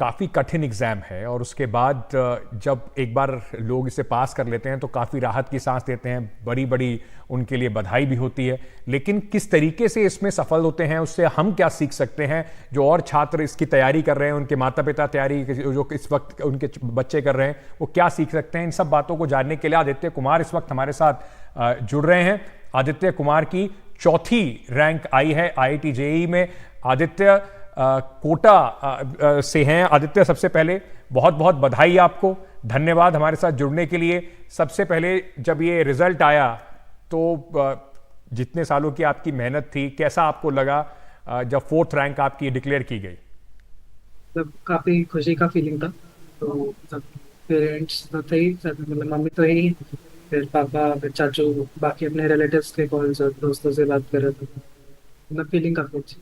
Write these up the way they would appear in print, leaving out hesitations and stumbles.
काफ़ी कठिन एग्ज़ाम है और उसके बाद जब एक बार लोग इसे पास कर लेते हैं तो काफ़ी राहत की सांस लेते हैं, बड़ी बड़ी उनके लिए बधाई भी होती है। लेकिन किस तरीके से इसमें सफल होते हैं, उससे हम क्या सीख सकते हैं? जो और छात्र इसकी तैयारी कर रहे हैं, उनके माता पिता तैयारी जो इस वक्त उनके बच्चे कर रहे हैं, वो क्या सीख सकते हैं? इन सब बातों को जानने के लिए आदित्य कुमार इस वक्त हमारे साथ जुड़ रहे हैं। आदित्य कुमार की चौथी रैंक आई है IIT JEE में। आदित्य कोटा से हैं। आदित्य, सबसे पहले बहुत बहुत बधाई आपको, धन्यवाद हमारे साथ जुड़ने के लिए। सबसे पहले जब ये रिजल्ट आया तो जितने सालों की आपकी मेहनत थी, कैसा आपको लगा जब 4th रैंक आपकी डिक्लेयर की गई? मतलब काफी खुशी का फीलिंग था। तो सब पेरेंट्स तो थे ही, सब मतलब मम्मी तो है ही, फिर पापा, फिर चाचू, बाकी अपने रिलेटिव्स के कॉल्स और दोस्तों से बात कर रहे थे। मतलब फीलिंग काफी अच्छी।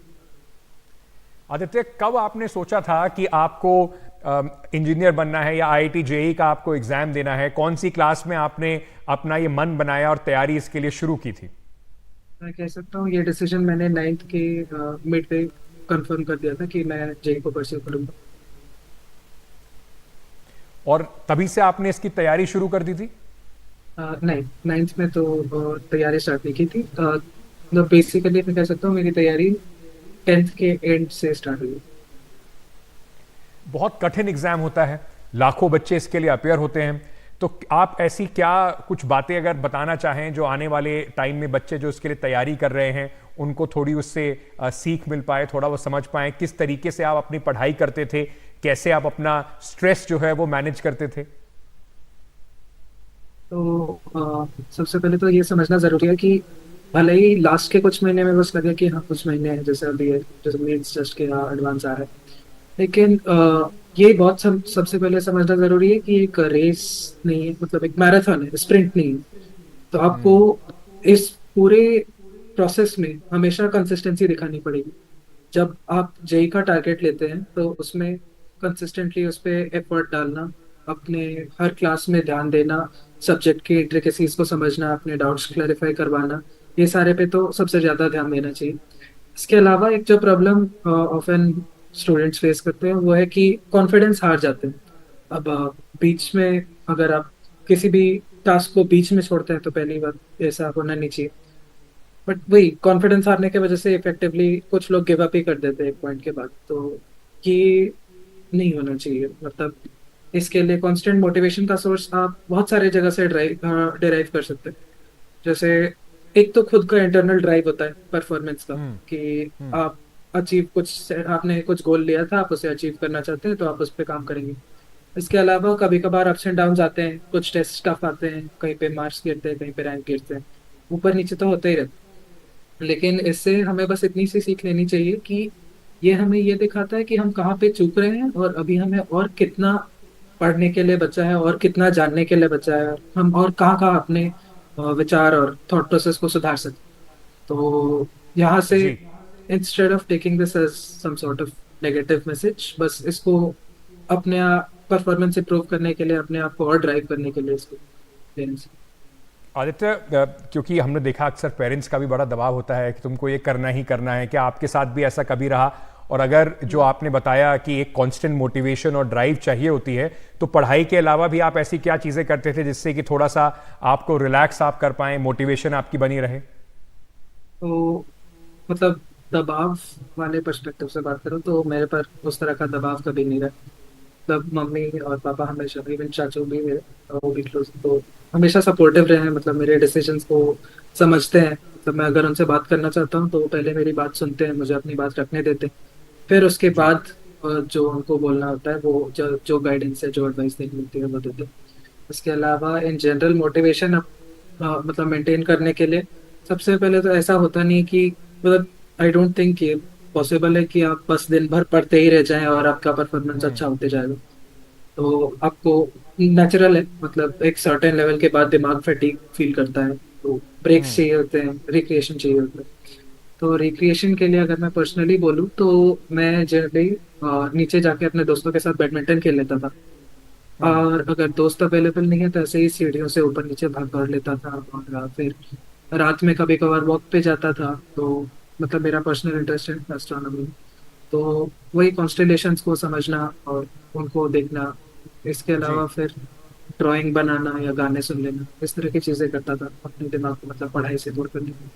आदित्य, कब आपने सोचा था कि आपको इंजीनियर बनना है या IIT JEE का आपको एग्जाम देना है? कौन सी क्लास में आपने अपना ये मन बनाया और तैयारी इसके लिए शुरू की थी? मैं कह सकता हूँ ये डिसीजन मैंने 9th के मिड पे कंफर्म कर दिया था कि मैं जेई को परस्यू करूंगा। और तभी से आपने इसकी तैयारी शुरू कर दी थी? नहीं, 9th में तो तैयारी स्टार्ट नहीं की थी। मतलब बेसिकली मैं कह सकता हूँ मेरी तैयारी 10th के एंड से स्टार्ट हुई। बहुत कठिन एग्जाम होता है, लाखों बच्चे इसके लिए अपेयर होते हैं। तो आप ऐसी क्या कुछ बातें अगर बताना चाहें जो आने वाले टाइम में बच्चे जो इसके लिए तैयारी कर रहे हैं उनको थोड़ी उससे सीख मिल पाए, थोड़ा वो समझ पाए, किस तरीके से आप अपनी पढ़ाई करते थे, कैसे आप अपना स्ट्रेस जो है वो मैनेज करते थे? तो सबसे पहले तो ये समझना जरूरी है कि भले ही लास्ट के कुछ महीने में बस लगे कि हाँ कुछ महीने हैं, जैसे अभी है, जैसे मेंस जस्ट के यहाँ एडवांस आ रहा है, लेकिन ये बहुत सबसे पहले समझना जरूरी है कि एक रेस नहीं है, मतलब एक मैराथन है, स्प्रिंट नहीं है। तो आपको इस पूरे प्रोसेस में हमेशा कंसिस्टेंसी दिखानी पड़ेगी। जब आप जेई का टारगेट लेते हैं तो उसमें कंसिस्टेंटली उस पर एफर्ट डालना, अपने हर क्लास में ध्यान देना, सब्जेक्ट की इंट्रिकेसीज को समझना, अपने डाउट्स क्लैरिफाई करवाना, ये सारे पे तो सबसे ज़्यादा ध्यान देना चाहिए। इसके अलावा एक जो प्रॉब्लम ऑफन स्टूडेंट्स फेस करते हैं वो है कि कॉन्फिडेंस हार जाते हैं। अब बीच में अगर आप किसी भी टास्क को बीच में छोड़ते हैं तो पहली बात ऐसा होना नहीं चाहिए। बट वही कॉन्फिडेंस हारने की वजह से इफेक्टिवली कुछ लोग गिव अप ही कर देते हैं एक पॉइंट के बाद। तो ये नहीं होना चाहिए। मतलब इसके लिए कांस्टेंट मोटिवेशन का सोर्स आप बहुत सारे जगह से डिराइव कर सकते हैं। जैसे एक तो खुद का इंटरनल ड्राइव होता है परफॉर्मेंस का, हम्म। कि हम्म। आप अचीव कुछ, आपने कुछ गोल लिया था, आप उसे अचीव करना चाहते हैं तो आप उस पर काम करेंगे। इसके अलावा कभी कभार अप्स एंड डाउन आते हैं, कुछ टेस्ट टफ आते हैं, कहीं पे मार्क्स गिरते हैं, कहीं पे रैंक गिरते हैं, ऊपर नीचे तो होते ही रहते हैं। लेकिन इससे हमें बस इतनी सी सीख लेनी चाहिए कि ये हमें ये दिखाता है कि हम कहाँ पे चूक रहे हैं और अभी हमें और कितना पढ़ने के लिए बचा है और कितना जानने के लिए बचा है, हम और कहाँ कहाँ अपने विचार और थॉट प्रोसेस को सुधार सकते हैं। तो यहाँ से जी। Instead of taking this as some sort of negative message, बस इसको अपने परफॉर्मेंस इंप्रूव करने के लिए, अपने आप को और ड्राइव करने के लिए इसको लेना चाहिए। आदित्य, क्योंकि हमने देखा अक्सर पेरेंट्स का भी बड़ा दबाव होता है कि तुमको ये करना ही करना है, क्या आपके साथ भी ऐसा कभी रहा? और अगर जो आपने बताया कि एक कांस्टेंट मोटिवेशन और ड्राइव चाहिए होती है, तो पढ़ाई के अलावा भी आप ऐसी क्या चीज़ें करते थे जिससे कि थोड़ा सा आपको रिलैक्स आप कर पाएं, मोटिवेशन आपकी बनी रहे? तो मतलब दबाव वाले पर्सपेक्टिव से बात करूँ तो मेरे पर उस तरह का दबाव कभी नहीं रहा। मतलब मम्मी और पापा हमेशा, इवन चाचू भी मेरे, वो भी क्लोज, तो हमेशा सपोर्टिव रहे हैं। मतलब मेरे डिसीजंस को समझते हैं। मतलब मैं अगर उनसे बात करना चाहता हूँ तो पहले मेरी बात सुनते हैं, मुझे अपनी बात रखने देते हैं, फिर उसके जी। बाद जो उनको बोलना होता है वो जो जो गाइडेंस है, जो एडवाइस देनी होती है वो देते हैं। इसके अलावा इन जनरल मोटिवेशन मतलब मेंटेन करने के लिए सबसे पहले तो ऐसा होता नहीं कि, मतलब आई डोंट थिंक ये पॉसिबल है कि आप बस दिन भर पढ़ते ही रह जाएं और आपका परफॉर्मेंस हम्म। अच्छा होते जाएगा। तो आपको नेचुरल है, मतलब एक सर्टेन लेवल के बाद दिमाग फटीग फील करता है, तो ब्रेक्स हम्म। चाहिए होते हैं, रिक्रिएशन चाहिए होता है। तो रिक्रिएशन के लिए अगर मैं पर्सनली बोलूँ तो मैं जनरली नीचे जाके अपने दोस्तों के साथ बैडमिंटन खेल लेता था। हम्म। और अगर दोस्त अवेलेबल नहीं है तो ऐसे ही सीढ़ियों से ऊपर नीचे भाग कर लेता था, और फिर रात में कभी कभार वॉक पे जाता था। तो मतलब मेरा पर्सनल इंटरेस्ट है एस्ट्रोनॉमी में। तो वही कॉन्स्टेलेशंस को समझना और उनको देखना, इसके जी। अलावा फिर ड्राइंग बनाना या गाने सुन लेना, इस तरह की चीज़ें करता था अपने दिमाग को मतलब पढ़ाई से दूर करने के लिए।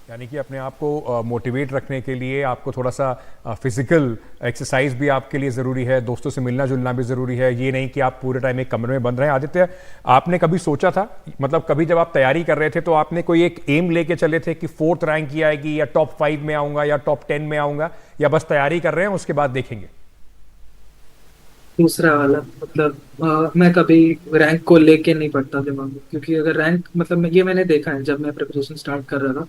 यानी कि अपने आप को मोटिवेट रखने के लिए आपको थोड़ा सा फिजिकल एक्सरसाइज भी आपके लिए ज़रूरी है, दोस्तों से मिलना जुलना भी ज़रूरी है। ये नहीं कि आप पूरे टाइम एक कमरे में बंद रहें। आदित्य, आपने कभी सोचा था, मतलब कभी जब आप तैयारी कर रहे थे तो आपने कोई एक एम लेके चले थे कि 4th रैंक की आएगी या टॉप 5 में आऊंगा या टॉप 10 में आऊंगा, या बस तैयारी कर रहे हैं उसके बाद देखेंगे? दूसरा वाला मतलब मैं कभी रैंक को लेके नहीं पढ़ता दिमाग में, क्योंकि अगर रैंक मतलब ये मैंने देखा है जब मैं प्रिपरेशन स्टार्ट कर रहा था,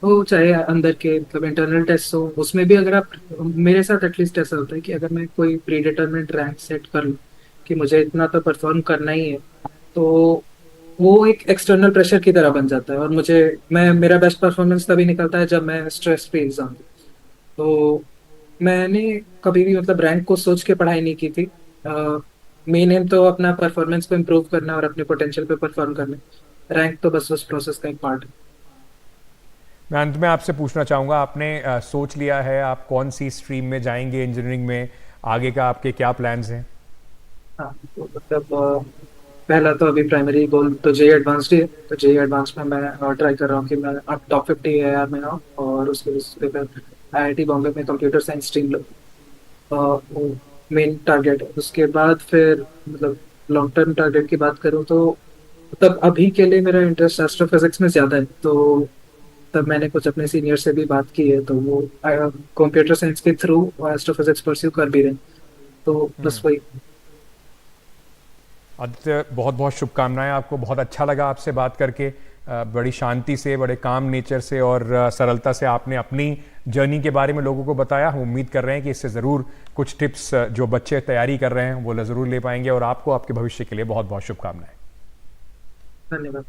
तो चाहे अंदर के मतलब इंटरनल टेस्ट हो उसमें भी अगर आप, मेरे साथ एटलीस्ट ऐसा होता है कि अगर मैं कोई प्री डिटरमिन्ड रैंक सेट कर लूँ कि मुझे इतना तो परफॉर्म करना ही है, तो वो एक एक्सटर्नल प्रेशर की तरह बन जाता है, और मैं मेरा बेस्ट परफॉर्मेंस तभी निकलता है जब मैं स्ट्रेस फ्री एग्जाम। तो मैंने कभी भी मतलब रैंक को सोच के पढ़ाई नहीं की थी। मेन एम तो अपना परफॉर्मेंस को इम्प्रूव करना और अपने पोटेंशियल पे परफॉर्म करना, रैंक तो बस उस प्रोसेस का एक पार्ट है। मैं अंत में आपसे पूछना चाहूँगा, आपने सोच लिया है आप कौन सी स्ट्रीम में जाएंगे इंजीनियरिंग में? आगे का आपके क्या प्लान्स हैं? हाँ, तो मतलब पहला तो अभी प्राइमरी गोल तो जेई एडवांस्ड ही है, तो जेई एडवांस में मैं ट्राई कर रहा हूँ कि मैं अब टॉप 50 एआर में आऊँ, और उसके उस पे फिर आईआईटी बॉम्बे में कंप्यूटर साइंस स्ट्रीम लो। वो मेन टारगेट है। उसके बाद फिर मतलब लॉन्ग टर्म टारगेट की बात करूँ तो तब अभी के लिए मेरा इंटरेस्ट एस्ट्रोफिजिक्स में ज़्यादा है, तो तब मैंने कुछ अपने सीनियर से भी बात की है, तो वो कंप्यूटर साइंस के थ्रू एस्ट्रोफिजिक्स परस्यू कर भी रहे हैं, तो बस वही। आदित्य, बहुत बहुत शुभकामनाएं आपको। बहुत अच्छा लगा आपसे बात करके। बड़ी शांति से, बड़े काम नेचर से और सरलता से आपने अपनी जर्नी के बारे में लोगों को बताया। हम उम्मीद कर रहे हैं कि इससे ज़रूर कुछ टिप्स जो बच्चे तैयारी कर रहे हैं वो ज़रूर ले पाएंगे, और आपको आपके भविष्य के लिए बहुत बहुत शुभकामनाएं। धन्यवाद।